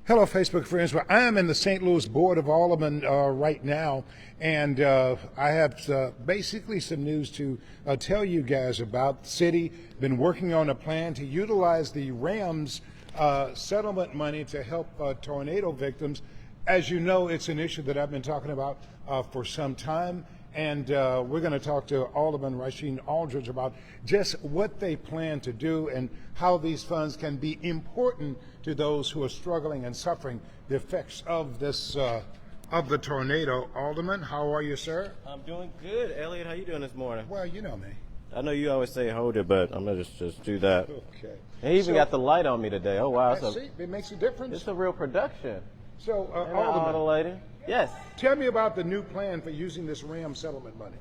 Hello, Facebook friends. Well, I am in the St. Louis Board of Aldermen right now, and I have basically some news to tell you guys about. The city been working on a plan to utilize the Rams settlement money to help tornado victims. As you know, it's an issue that I've been talking about for some time, and we're going to talk to Alderman Rasheen Aldridge about just what they plan to do and how these funds can be important to those who are struggling and suffering the effects of this of the tornado. Alderman, how are you, sir? I'm doing good. Elliot, how you doing this morning? Well, you know me. I know you always say hold it, but I'm going to just do that. Okay. And he even got the light on me today. Oh, wow. See, it makes a difference. It's a real production. So, Alderman. Lady. Yes. Tell me about the new plan for using this RAM settlement money.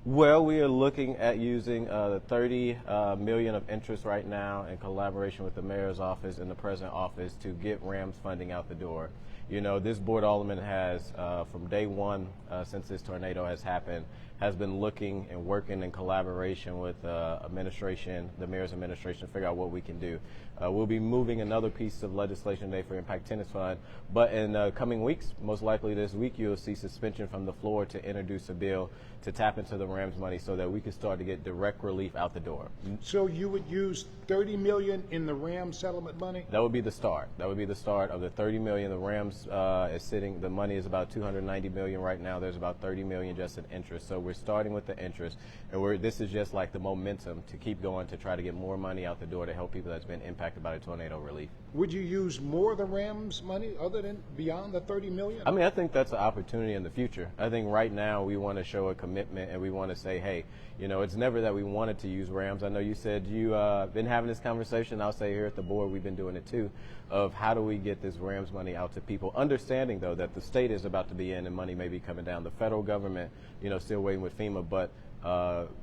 Well, we are looking at using the $30 million of interest right now in collaboration with the mayor's office and the president's office to get Rams funding out the door. You know, this board alderman has, from day one, since this tornado has happened, has been looking and working in collaboration with administration, the mayor's administration, to figure out what we can do. We'll be moving another piece of legislation today for Impact Tennis Fund, but in coming weeks, most likely this week, you'll see suspension from the floor to introduce a bill to tap into the Rams money so that we can start to get direct relief out the door. So you would use $30 million in the Rams settlement money? That would be the start. That would be the start of the $30 million. The Rams is sitting, the money is about $290 million right now. There's about $30 million just in interest. So we're starting with the interest, and this is just like the momentum to keep going to try to get more money out the door to help people that's been impacted by the tornado relief. Would you use more of the Rams money other than beyond the $30 million? I mean, I think that's an opportunity in the future. I think right now we want to show a commitment and we want to say, hey, you know, it's never that we wanted to use Rams. I know you said you been having this conversation. I'll say here at the board, we've been doing it too, of how do we get this Rams money out to people, understanding though that the state is about to be in and money may be coming down. The federal government, you know, still waiting with FEMA, but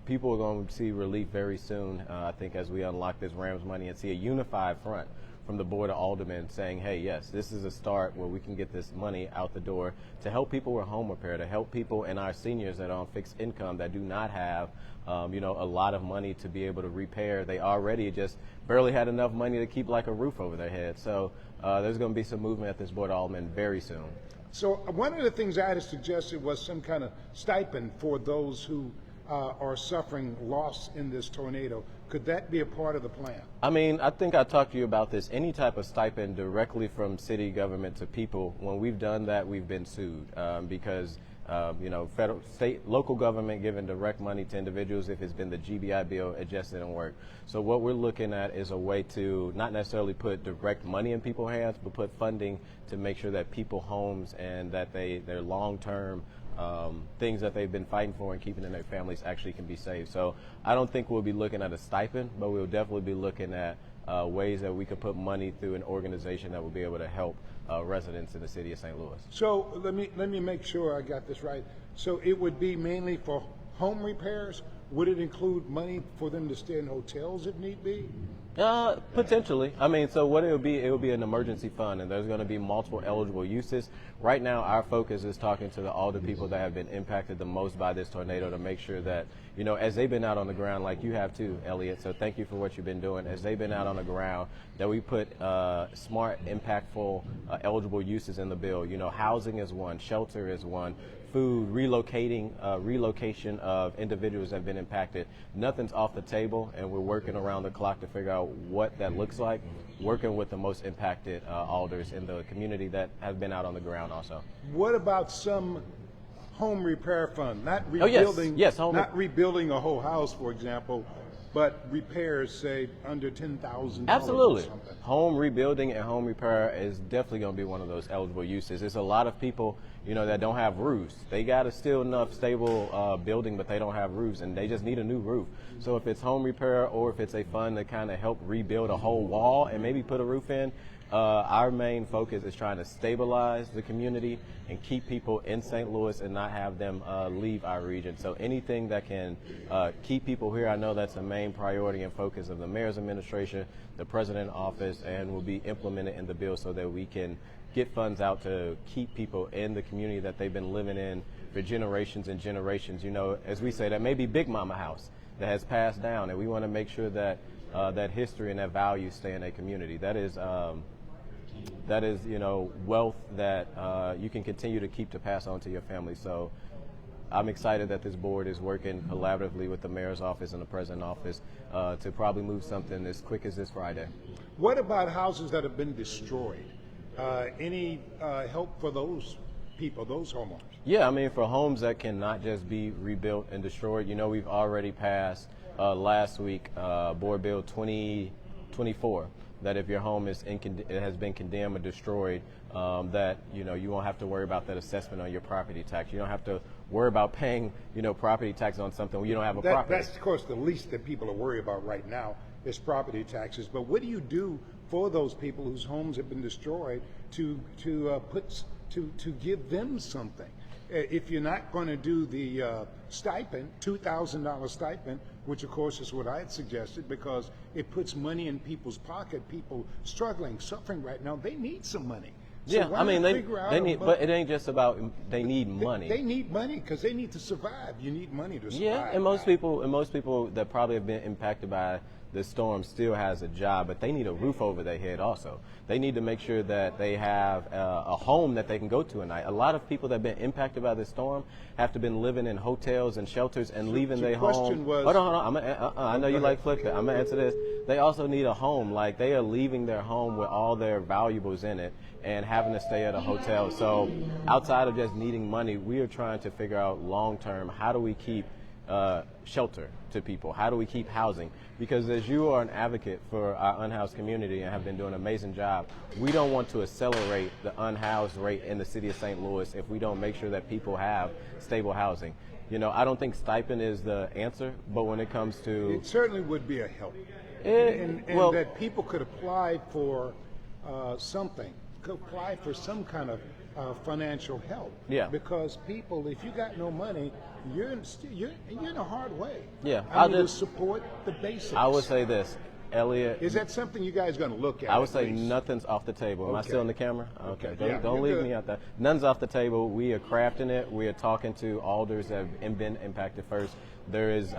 people are going to see relief very soon, I think, as we unlock this Rams money and see a unified front from the Board of Aldermen saying, hey, yes, this is a start where we can get this money out the door to help people with home repair, to help people and our seniors that are on fixed income that do not have, you know, a lot of money to be able to repair. They already just barely had enough money to keep like a roof over their head. So there's going to be some movement at this Board of Aldermen very soon. So one of the things I had suggested was some kind of stipend for those who are suffering loss in this tornado. Could that be a part of the plan? I mean, I think I talked to you about this. Any type of stipend directly from city government to people, when we've done that, we've been sued because, you know, federal, state, local government giving direct money to individuals, if it's been the GBI bill, it just didn't work. So what we're looking at is a way to not necessarily put direct money in people's hands, but put funding to make sure that people homes and that their long-term things that they've been fighting for and keeping in their families actually can be saved. So I don't think we'll be looking at a stipend, but we'll definitely be looking at ways that we could put money through an organization that will be able to help residents in the city of St. Louis. So let me make sure I got this right. So it would be mainly for home repairs? Would it include money for them to stay in hotels if need be? Potentially. I mean, so what it will be an emergency fund, and there's going to be multiple eligible uses. Right now, our focus is talking to all the people that have been impacted the most by this tornado to make sure that, you know, as they've been out on the ground, like you have too, Elliot, so thank you for what you've been doing, as they've been out on the ground, that we put smart, impactful, eligible uses in the bill. You know, housing is one, shelter is one, food, relocation of individuals that have been impacted. Nothing's off the table, and we're working around the clock to figure out what that looks like, working with the most impacted alders in the community that have been out on the ground also. What about some home repair fund? Not rebuilding, not rebuilding a whole house, for example, but repairs, say, under $10,000. Absolutely. Home rebuilding and home repair is definitely going to be one of those eligible uses. There's a lot of people, you know, that don't have roofs. They got a still enough stable building, but they don't have roofs, and they just need a new roof. So if it's home repair or if it's a fund to kind of help rebuild a whole wall and maybe put a roof in, our main focus is trying to stabilize the community and keep people in St. Louis and not have them leave our region. So anything that can keep people here, I know that's a main priority and focus of the mayor's administration, the president's office, and will be implemented in the bill so that we can get funds out to keep people in the community that they've been living in for generations and generations. You know, as we say, that may be Big Mama house that has passed down, and we want to make sure that that history and that value stay in a community. That is that is, wealth that you can continue to keep to pass on to your family. So I'm excited that this board is working collaboratively with the mayor's office and the president's office to probably move something as quick as this Friday. What about houses that have been destroyed? Any help for those people, those homeowners? Yeah, I mean, for homes that cannot just be rebuilt and destroyed, we've already passed last week Board Bill 2024, that if your home is it has been condemned or destroyed, that you won't have to worry about that assessment on your property tax. You don't have to worry about paying property tax on something when you don't have a property. That's of course the least that people are worried about right now is property taxes. But what do you do for those people whose homes have been destroyed to give them something? If you're not going to do the stipend, $2,000 stipend, which of course is what I had suggested, because it puts money in people's pocket. People struggling, suffering right now, they need some money. So yeah, I mean, they need, but it ain't just about they need money. They need money because they need to survive. You need money to survive. Yeah, and most people that probably have been impacted by the storm still has a job, but they need a roof over their head also. They need to make sure that they have a home that they can go to at night. A lot of people that have been impacted by this storm have to been living in hotels and shelters and leaving their home. Hold on. I know you like flipping. I'm gonna answer this. They also need a home. Like, they are leaving their home with all their valuables in it and having to stay at a hotel. So outside of just needing money, we are trying to figure out long term, how do we keep shelter to people? How do we keep housing? Because as you are an advocate for our unhoused community and have been doing an amazing job, we don't want to accelerate the unhoused rate in the city of St. Louis if we don't make sure that people have stable housing. I don't think stipend is the answer, but when it comes to... It certainly would be a help. And that people could apply for something, could apply for some kind of financial help. Yeah. Because people, if you got no money, you're in a hard way. Yeah. I mean, to support the basics. I would say this, Elliot. Is that something you guys going to look at? I would say nothing's off the table. Am I still on the camera? Okay. Don't leave me out there. None's off the table. We are crafting it. We are talking to alders that have been impacted first. There's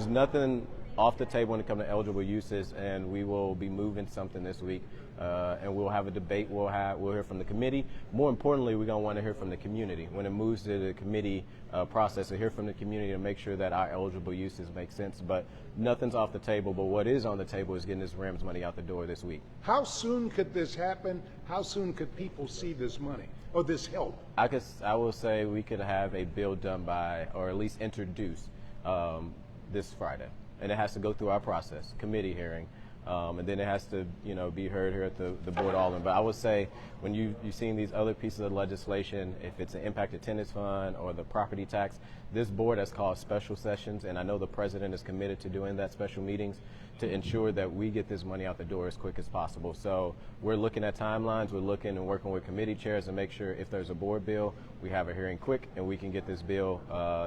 nothing off the table when it comes to eligible uses, and we will be moving something this week. And we'll have a debate. We'll hear from the committee. More importantly, we're going to want to hear from the community. When it moves to the committee process, to hear from the community to make sure that our eligible uses make sense. But nothing's off the table. But what is on the table is getting this RAMS money out the door this week. How soon could this happen? How soon could people see this money or this help? I will say we could have a bill done by, or at least introduced this Friday. And it has to go through our process, committee hearing. And then it has to, be heard here at the Board of Aldermen. But I would say when you've seen these other pieces of legislation, if it's an impact attendance fund or the property tax, this board has called special sessions, and I know the president is committed to doing that special meetings to ensure that we get this money out the door as quick as possible. So we're looking at timelines. We're looking and working with committee chairs to make sure if there's a board bill, we have a hearing quick and we can get this bill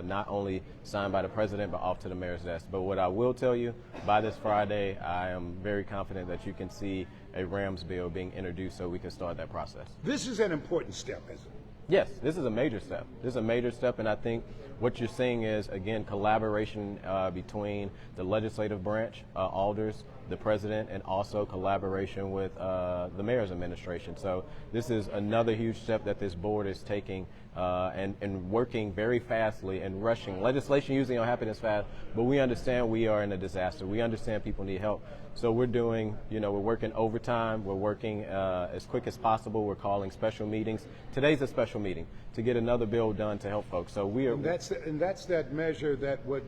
not only signed by the president, but off to the mayor's desk. But what I will tell you, by this Friday, I am very confident that you can see a RAMS bill being introduced so we can start that process. This is an important step, isn't it? Yes, this is a major step. This is a major step, and I think what you're seeing is, again, collaboration between the legislative branch, alders, the president, and also collaboration with the mayor's administration. So this is another huge step that this board is taking and working very fastly and rushing. Legislation usually don't happen as fast, but we understand we are in a disaster. We understand people need help. So we're doing, we're working overtime. We're working as quick as possible. We're calling special meetings. Today's a special meeting to get another bill done to help folks. So we are. And that's that measure that would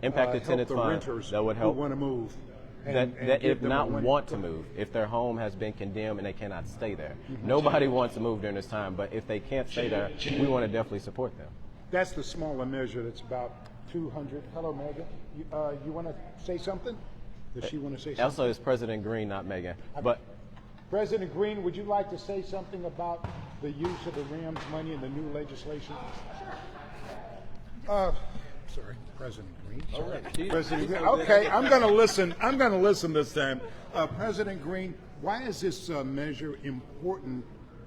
impact help attendance the fund renters that would help who want to move. That if not want to move, if their home has been condemned and they cannot stay there. Nobody wants to move during this time, but if they can't stay there, we want to definitely support them. That's the smaller measure. That's about 200. Hello, Megan. You want to say something? Does she want to say something? Also, it's President Green, not Megan. But President Green, would you like to say something about the use of the RAMS money in the new legislation? Sorry, President Green. Sorry. President Green. Okay, I'm going to listen. I'm going to listen this time. President Green, why is this measure important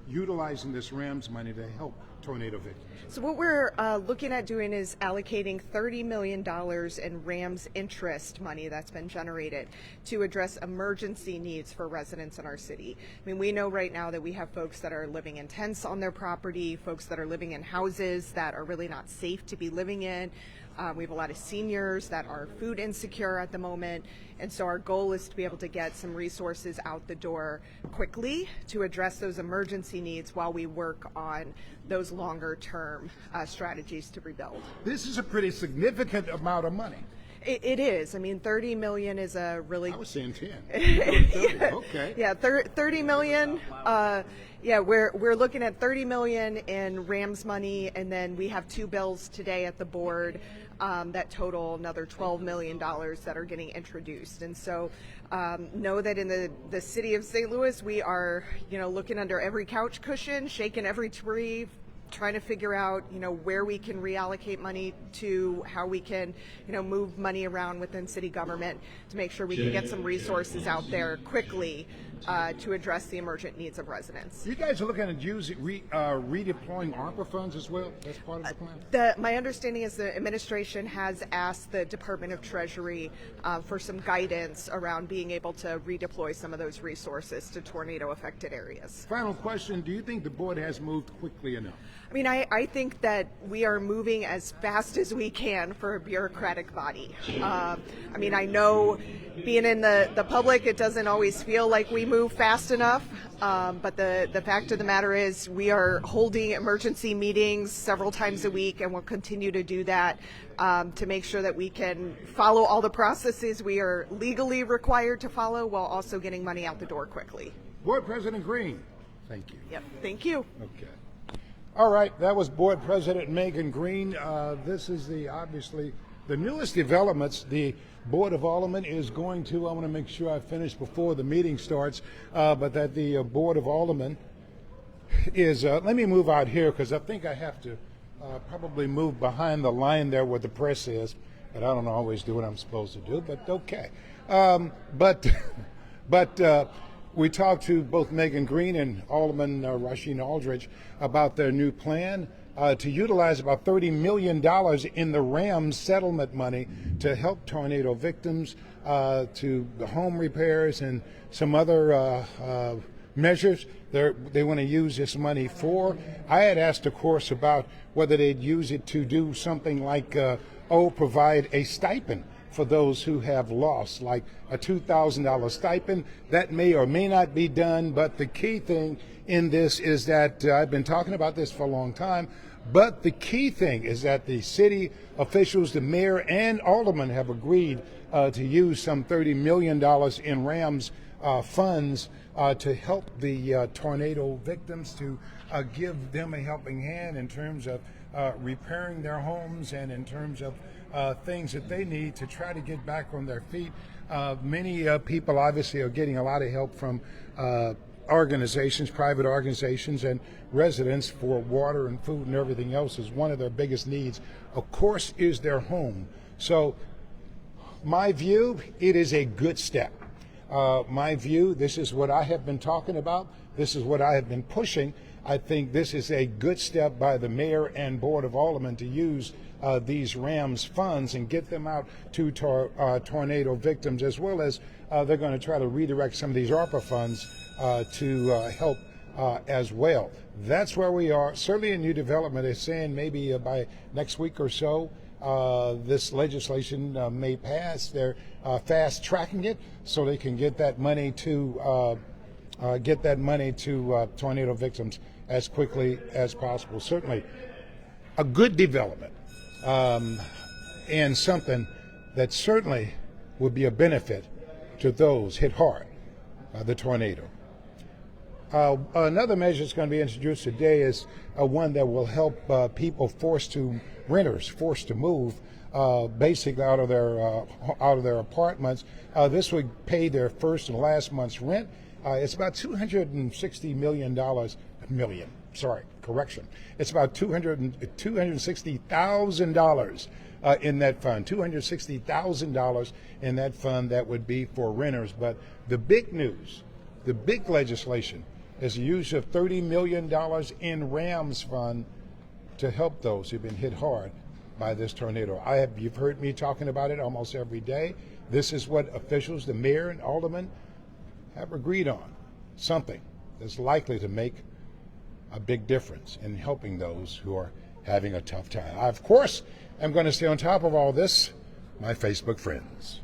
utilizing this RAMS money to help tornado victims? So what we're looking at doing is allocating $30 million in RAMS interest money that's been generated to address emergency needs for residents in our city. I mean, we know right now that we have folks that are living in tents on their property, folks that are living in houses that are really not safe to be living in. We have a lot of seniors that are food insecure at the moment, and so our goal is to be able to get some resources out the door quickly to address those emergency needs while we work on those longer term strategies to rebuild. This is a pretty significant amount of money. It is. I mean, 30 million is a really. I was saying 10. 30. Okay. Yeah, 30 million. Yeah, we're looking at 30 million in RAMS money, and then we have two bills today at the board that total another $12 million that are getting introduced. And so know that in the city of St. Louis, we are, looking under every couch cushion, shaking every tree, trying to figure out, where we can reallocate money to, how we can, move money around within city government to make sure we can get some resources out there quickly to address the emergent needs of residents. You guys are looking at redeploying ARPA funds as well? That's part of the plan? My understanding is the administration has asked the Department of Treasury for some guidance around being able to redeploy some of those resources to tornado-affected areas. Final question, do you think the board has moved quickly enough? I mean, I think that we are moving as fast as we can for a bureaucratic body. I mean, I know being in the public, it doesn't always feel like we move fast enough, but the fact of the matter is we are holding emergency meetings several times a week, and we'll continue to do that to make sure that we can follow all the processes we are legally required to follow while also getting money out the door quickly. Board President Green, thank you. Yep, thank you. Okay. All right, that was Board President Megan Green. This is obviously the newest developments. The Board of Aldermen is going to, I want to make sure I finish before the meeting starts, but that the Board of Aldermen is, let me move out here because I think I have to probably move behind the line there where the press is, but I don't always do what I'm supposed to do, but okay. We talked to both Megan Green and Alderman Rasheen Aldridge about their new plan to utilize about $30 million in the RAMS settlement money to help tornado victims, to home repairs and some other measures they want to use this money for. I had asked, of course, about whether they'd use it to do something like, provide a stipend for those who have lost, like a $2,000 stipend. That may or may not be done, but the key thing in this is that I've been talking about this for a long time, but the key thing is that the city officials, the mayor and aldermen have agreed to use some $30 million in RAMS funds to help the tornado victims, to give them a helping hand in terms of repairing their homes and in terms of things that they need to try to get back on their feet. Many people obviously are getting a lot of help from organizations, private organizations, and residents for water and food and everything else. Is one of their biggest needs, of course, is their home. So my view, it is a good step. My view, this is what I have been talking about. This is what I have been pushing. I think this is a good step by the mayor and Board of Aldermen to use these RAMS funds and get them out to tornado victims, as well as they're going to try to redirect some of these ARPA funds to help as well. That's where we are. Certainly a new development is saying maybe by next week or so this legislation may pass. They're fast tracking it so they can get that money to tornado victims as quickly as possible. Certainly a good development, and something that certainly would be a benefit to those hit hard by the tornado. Another measure that's going to be introduced today is one that will help renters forced to move basically out of their apartments. This would pay their first and last month's rent. It's about $260 million. It's about $260,000 in that fund. $260,000 in that fund that would be for renters. But the big news, the big legislation is the use of $30 million in RAMS fund to help those who've been hit hard by this tornado. You've heard me talking about it almost every day. This is what officials, the mayor and aldermen, have agreed on. Something that's likely to make a big difference in helping those who are having a tough time. I, of course, am going to stay on top of all this, my Facebook friends.